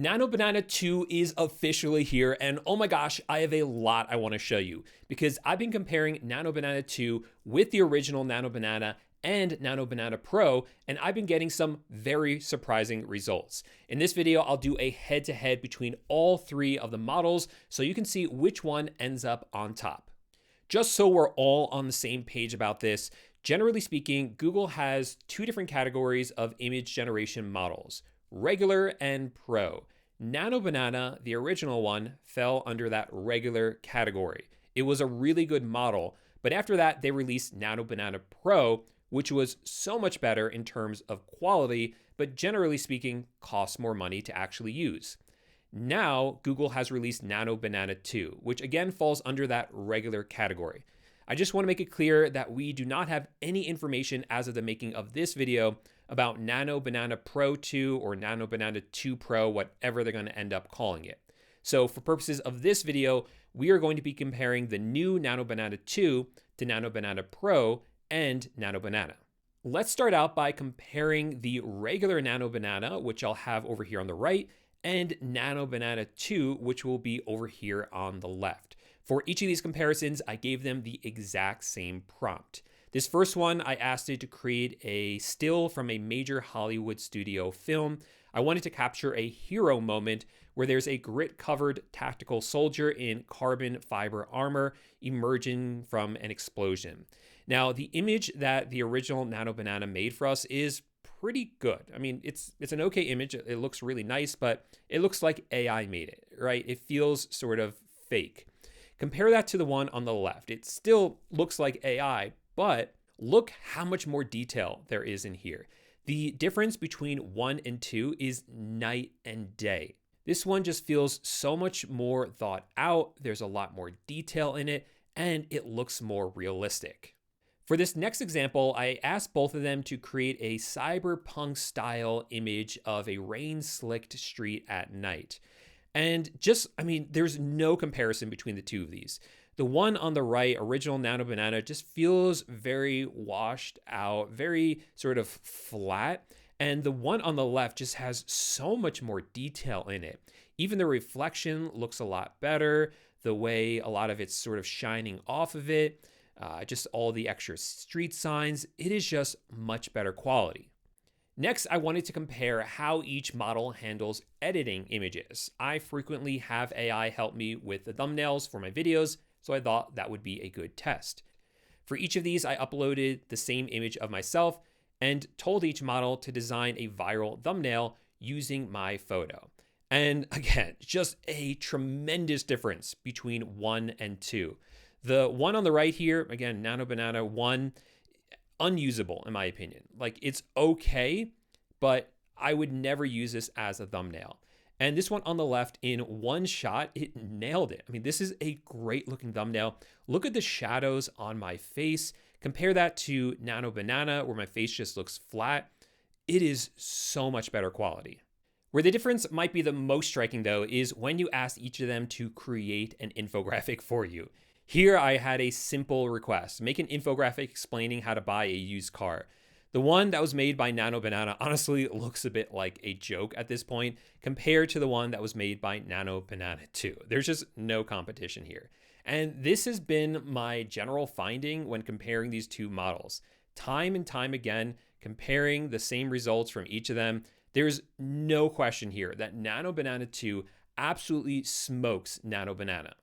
Nano Banana 2 is officially here, and oh my gosh, I have a lot I want to show you because I've been comparing Nano Banana 2 with the original Nano Banana and Nano Banana Pro, and I've been getting some very surprising results. In this video, I'll do a head-to-head between all three of the models so you can see which one ends up on top. Just so we're all on the same page about this, generally speaking, Google has two different categories of image generation models: regular and pro. Nano Banana, the original one, fell under that regular category. It was a really good model, but after that, they released Nano Banana Pro, which was so much better in terms of quality, but generally speaking, costs more money to actually use. Now, Google has released Nano Banana 2, which again falls under that regular category. I just want to make it clear that we do not have any information as of the making of this video about Nano Banana Pro 2 or Nano Banana 2 Pro, whatever they're going to end up calling it. So for purposes of this video, we are going to be comparing the new Nano Banana 2 to Nano Banana Pro and Nano Banana. Let's start out by comparing the regular Nano Banana, which I'll have over here on the right, and Nano Banana 2, which will be over here on the left. For each of these comparisons, I gave them the exact same prompt. This first one, I asked it to create a still from a major Hollywood studio film. I wanted to capture a hero moment where there's a grit-covered tactical soldier in carbon fiber armor emerging from an explosion. Now, the image that the original Nano Banana made for us is pretty good. I mean, it's an okay image. It looks really nice, but it looks like AI made it, right? It feels sort of fake. Compare that to the one on the left. It still looks like AI, but look how much more detail there is in here. The difference between 1 and 2 is night and day. This one just feels so much more thought out. There's a lot more detail in it, and it looks more realistic. For this next example, I asked both of them to create a cyberpunk style image of a rain-slicked street at night. And there's no comparison between the two of these. The one on the right, original Nano Banana, just feels very washed out, very sort of flat. And the one on the left just has so much more detail in it. Even the reflection looks a lot better. The way a lot of it's sort of shining off of it, just all the extra street signs, it is just much better quality. Next, I wanted to compare how each model handles editing images. I frequently have AI help me with the thumbnails for my videos, so I thought that would be a good test. For each of these, I uploaded the same image of myself and told each model to design a viral thumbnail using my photo. And again, just a tremendous difference between 1 and 2. The one on the right here, again, Nano Banana 1, unusable in my opinion. Like, it's okay, but I would never use this as a thumbnail. And this one on the left, in one shot, it nailed it. I mean, this is a great looking thumbnail. Look at the shadows on my face. Compare that to Nano Banana, where my face just looks flat. It is so much better quality. Where the difference might be the most striking though, is when you ask each of them to create an infographic for you. Here I had a simple request: make an infographic explaining how to buy a used car. The one that was made by Nano Banana honestly looks a bit like a joke at this point compared to the one that was made by Nano Banana 2. There's just no competition here. And this has been my general finding when comparing these two models. Time and time again, comparing the same results from each of them, there's no question here that Nano Banana 2 absolutely smokes Nano Banana.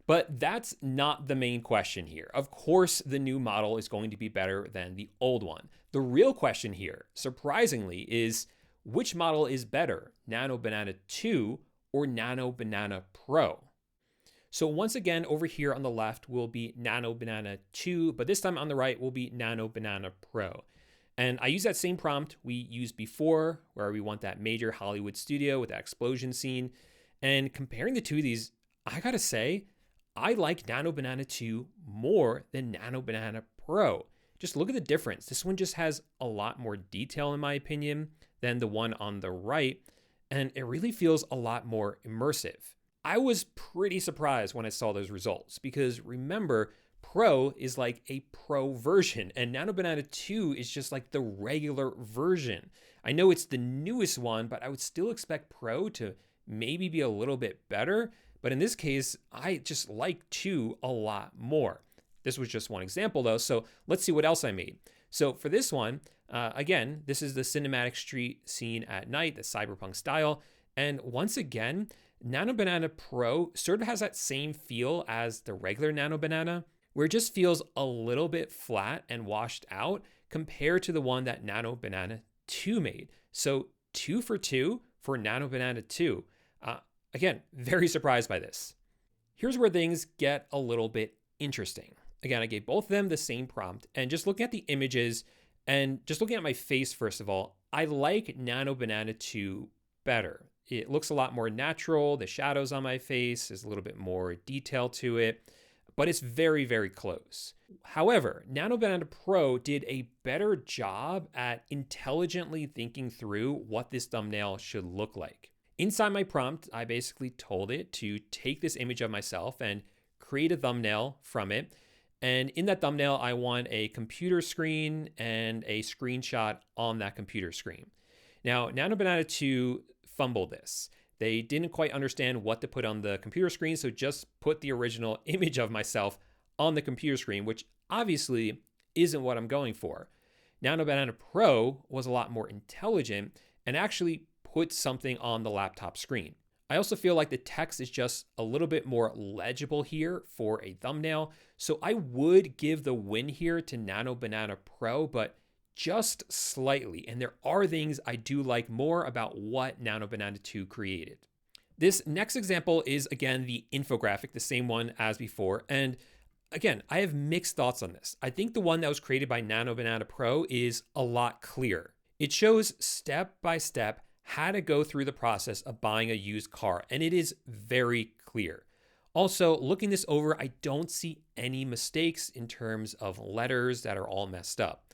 But that's not the main question here. Of course, the new model is going to be better than the old one. The real question here, surprisingly, is which model is better, Nano Banana 2 or Nano Banana Pro? So once again, over here on the left will be Nano Banana 2, but this time on the right will be Nano Banana Pro. And I use that same prompt we used before, where we want that major Hollywood studio with that explosion scene. And comparing the two of these, I gotta say, I like Nano Banana 2 more than Nano Banana Pro. Just look at the difference. This one just has a lot more detail in my opinion than the one on the right, and it really feels a lot more immersive. I was pretty surprised when I saw those results because remember, Pro is like a pro version and Nano Banana 2 is just like the regular version. I know it's the newest one, but I would still expect Pro to maybe be a little bit better, but in this case, I just like 2 a lot more. This was just one example though, so let's see what else I made. So for this one, again, this is the cinematic street scene at night, the cyberpunk style. And once again, Nano Banana Pro sort of has that same feel as the regular Nano Banana, where it just feels a little bit flat and washed out compared to the one that Nano Banana 2 made. So 2 for 2 for Nano Banana 2. Again, very surprised by this. Here's where things get a little bit interesting. Again, I gave both of them the same prompt, and just looking at the images and just looking at my face, first of all, I like Nano Banana 2 better. It looks a lot more natural. The shadows on my face, there's a little bit more detail to it, but it's very, very close. However, Nano Banana Pro did a better job at intelligently thinking through what this thumbnail should look like. Inside my prompt, I basically told it to take this image of myself and create a thumbnail from it. And in that thumbnail, I want a computer screen and a screenshot on that computer screen. Now, Nano Banana 2 fumbled this. They didn't quite understand what to put on the computer screen, so just put the original image of myself on the computer screen, which obviously isn't what I'm going for. Nano Banana Pro was a lot more intelligent and actually put something on the laptop screen. I also feel like the text is just a little bit more legible here for a thumbnail. So I would give the win here to Nano Banana Pro, but just slightly. And there are things I do like more about what Nano Banana 2 created. This next example is, again, the infographic, the same one as before. And again, I have mixed thoughts on this. I think the one that was created by Nano Banana Pro is a lot clearer. It shows step by step how to go through the process of buying a used car, and it is very clear. Also, looking this over, I don't see any mistakes in terms of letters that are all messed up.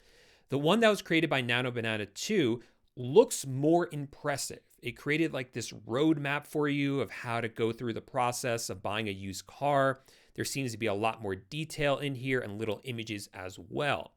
The one that was created by Nano Banana 2 looks more impressive. It created like this roadmap for you of how to go through the process of buying a used car. There seems to be a lot more detail in here and little images as well.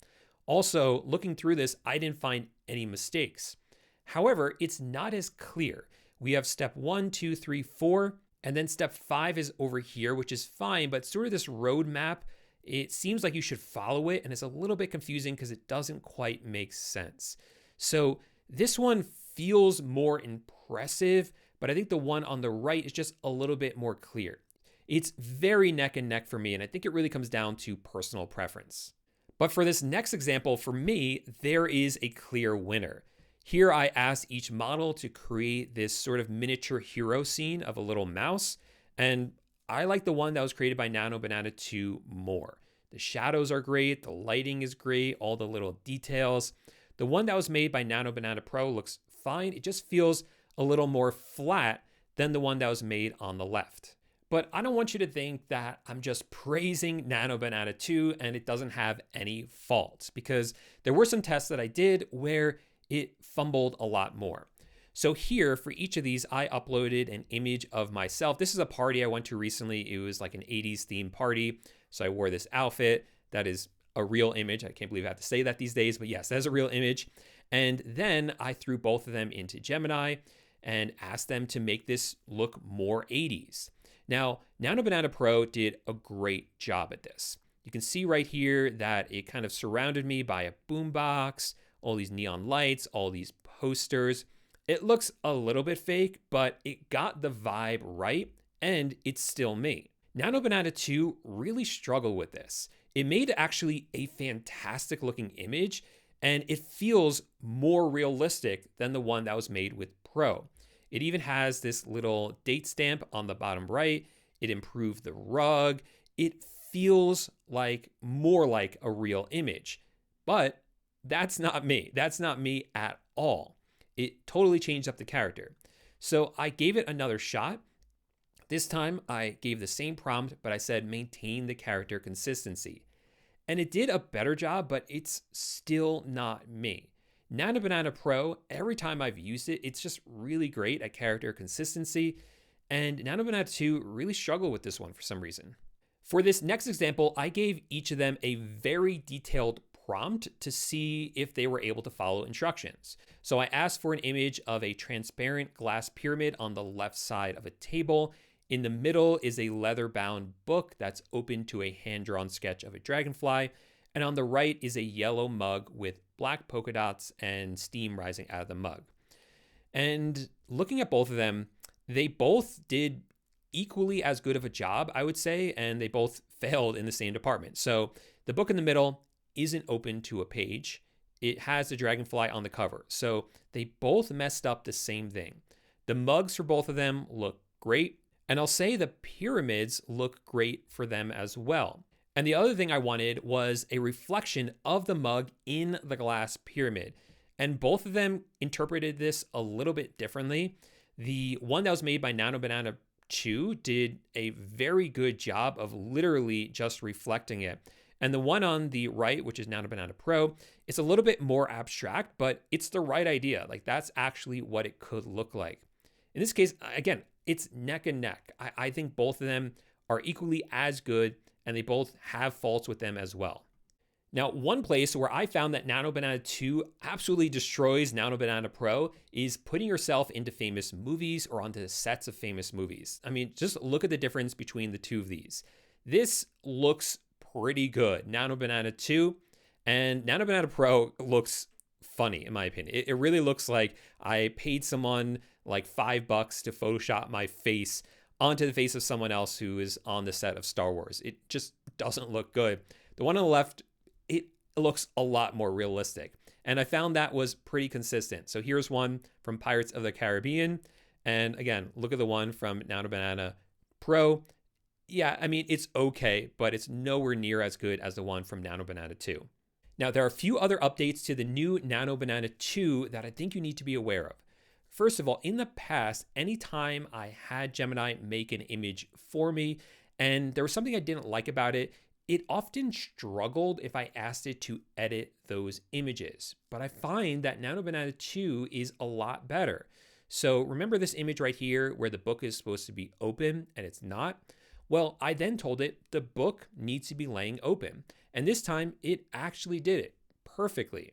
Also, looking through this, I didn't find any mistakes. However, it's not as clear. We have step 1, 2, 3, 4, and then step 5 is over here, which is fine, but sort of this roadmap, it seems like you should follow it, and it's a little bit confusing because it doesn't quite make sense. So this one feels more impressive, but I think the one on the right is just a little bit more clear. It's very neck and neck for me, and I think it really comes down to personal preference. But for this next example, for me, there is a clear winner. Here I asked each model to create this sort of miniature hero scene of a little mouse, and I like the one that was created by Nano Banana 2 more. The shadows are great, the lighting is great, all the little details. The one that was made by Nano Banana Pro looks fine. It just feels a little more flat than the one that was made on the left. But I don't want you to think that I'm just praising Nano Banana 2 and it doesn't have any faults, because there were some tests that I did where it fumbled a lot more. So here, for each of these, I uploaded an image of myself. This is a party I went to recently. It was like an 80s themed party. So I wore this outfit. That is a real image. I can't believe I have to say that these days, but yes, that is a real image. And then I threw both of them into Gemini and asked them to make this look more 80s. Now, Nano Banana Pro did a great job at this. You can see right here that it kind of surrounded me by a boombox, all these neon lights, all these posters. It looks a little bit fake, but it got the vibe right, and it's still me. Nano Banana 2 really struggled with this. It made actually a fantastic looking image, and it feels more realistic than the one that was made with Pro. It even has this little date stamp on the bottom right. It improved the rug. It feels like more like a real image, but that's not me. That's not me at all. It totally changed up the character. So I gave it another shot. This time I gave the same prompt, but I said maintain the character consistency. And it did a better job, but it's still not me. Nano Banana Pro, every time I've used it, it's just really great at character consistency. And Nano Banana 2 really struggled with this one for some reason. For this next example, I gave each of them a very detailed prompt to see if they were able to follow instructions. So I asked for an image of a transparent glass pyramid on the left side of a table. In the middle is a leather-bound book that's open to a hand-drawn sketch of a dragonfly. And on the right is a yellow mug with black polka dots and steam rising out of the mug. And looking at both of them, they both did equally as good of a job, I would say, and they both failed in the same department. So the book in the middle isn't open to a page. It has the dragonfly on the cover. So they both messed up the same thing. The mugs for both of them look great, and I'll say the pyramids look great for them as well. And the other thing I wanted was a reflection of the mug in the glass pyramid. And both of them interpreted this a little bit differently. The one that was made by Nano Banana 2 did a very good job of literally just reflecting it. And the one on the right, which is Nano Banana Pro, it's a little bit more abstract, but it's the right idea. Like, that's actually what it could look like. In this case, again, it's neck and neck. I think both of them are equally as good, and they both have faults with them as well. Now, one place where I found that Nano Banana 2 absolutely destroys Nano Banana Pro is putting yourself into famous movies or onto the sets of famous movies. I mean, just look at the difference between the two of these. This looks pretty good, Nano Banana 2, and Nano Banana Pro looks funny, in my opinion. It really looks like I paid someone like $5 to Photoshop my face onto the face of someone else who is on the set of Star Wars. It just doesn't look good. The one on the left, it looks a lot more realistic. And I found that was pretty consistent. So here's one from Pirates of the Caribbean. And again, look at the one from Nano Banana Pro. Yeah, I mean, it's okay, but it's nowhere near as good as the one from Nano Banana 2. Now, there are a few other updates to the new Nano Banana 2 that I think you need to be aware of. First of all, in the past, anytime I had Gemini make an image for me, and there was something I didn't like about it, it often struggled if I asked it to edit those images. But I find that Nano Banana 2 is a lot better. So remember this image right here where the book is supposed to be open and it's not? Well, I then told it the book needs to be laying open. And this time it actually did it perfectly.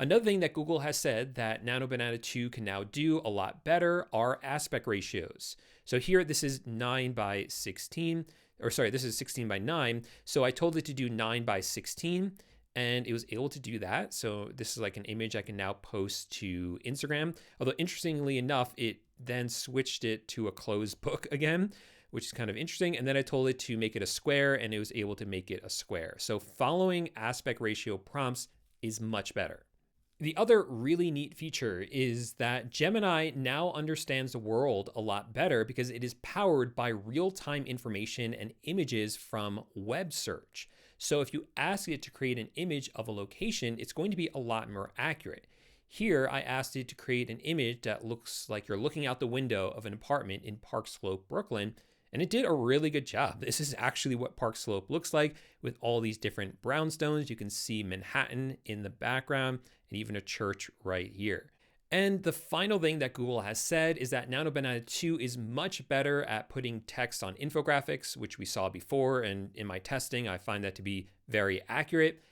Another thing that Google has said that Nano Banana 2 can now do a lot better are aspect ratios. So here, this is 9 by 16. Or sorry, this is 16 by 9. So I told it to do 9 by 16 and it was able to do that. So this is like an image I can now post to Instagram. Although interestingly enough, it then switched it to a closed book again, which is kind of interesting. And then I told it to make it a square and it was able to make it a square. So following aspect ratio prompts is much better. The other really neat feature is that Gemini now understands the world a lot better because it is powered by real-time information and images from web search. So if you ask it to create an image of a location, it's going to be a lot more accurate. Here, I asked it to create an image that looks like you're looking out the window of an apartment in Park Slope, Brooklyn, and it did a really good job. This is actually what Park Slope looks like with all these different brownstones. You can see Manhattan in the background and even a church right here. And the final thing that Google has said is that Nano Banana 2 is much better at putting text on infographics, which we saw before. And in my testing, I find that to be very accurate.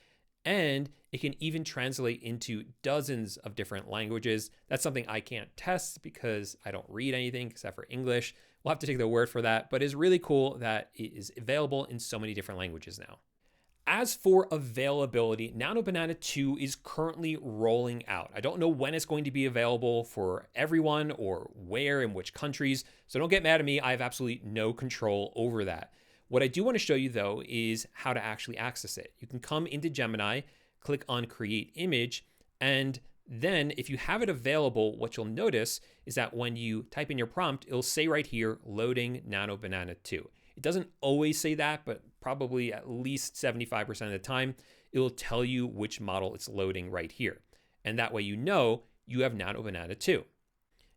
And it can even translate into dozens of different languages. That's something I can't test because I don't read anything except for English. We'll have to take their word for that, but it's really cool that it is available in so many different languages now. As for availability, Nano Banana 2 is currently rolling out. I don't know when it's going to be available for everyone or where in which countries, so don't get mad at me. I have absolutely no control over that. What I do want to show you though is how to actually access it. You can come into Gemini, click on Create Image, and then if you have it available, what you'll notice is that when you type in your prompt, it'll say right here, loading Nano Banana 2. It doesn't always say that, but probably at least 75% of the time, it will tell you which model it's loading right here. And that way you know you have Nano Banana 2.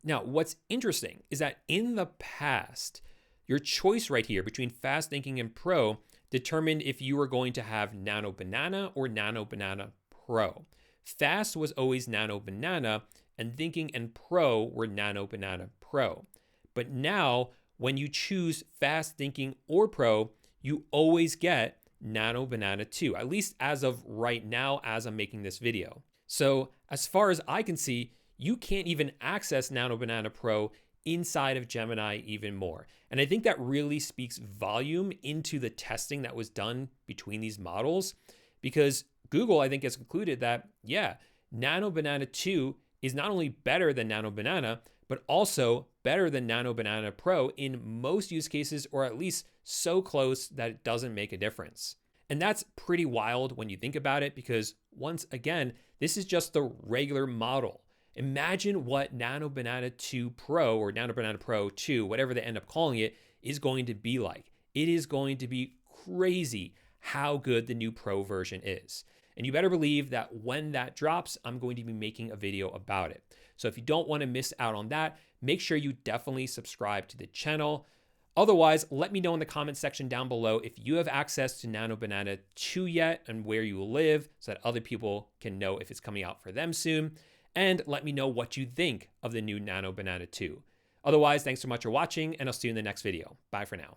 Now, what's interesting is that in the past, your choice right here between Fast Thinking and Pro determined if you were going to have Nano Banana or Nano Banana Pro. Fast was always Nano Banana, and Thinking and Pro were Nano Banana Pro. But now, when you choose Fast Thinking or Pro, you always get Nano Banana 2, at least as of right now, as I'm making this video. So as far as I can see, you can't even access Nano Banana Pro inside of Gemini even more. And I think that really speaks volume into the testing that was done between these models, because Google, I think, has concluded that, yeah, Nano Banana 2 is not only better than Nano Banana, but also better than Nano Banana Pro in most use cases, or at least so close that it doesn't make a difference. And that's pretty wild when you think about it, because once again, this is just the regular model. Imagine what Nano Banana 2 Pro or Nano Banana Pro 2, whatever they end up calling it, is going to be like. It is going to be crazy how good the new Pro version is. And you better believe that when that drops, I'm going to be making a video about it. So if you don't want to miss out on that, make sure you definitely subscribe to the channel. Otherwise, let me know in the comment section down below if you have access to Nano Banana 2 yet and where you live, so that other people can know if it's coming out for them soon. And let me know what you think of the new Nano Banana 2. Otherwise, thanks so much for watching, and I'll see you in the next video. Bye for now.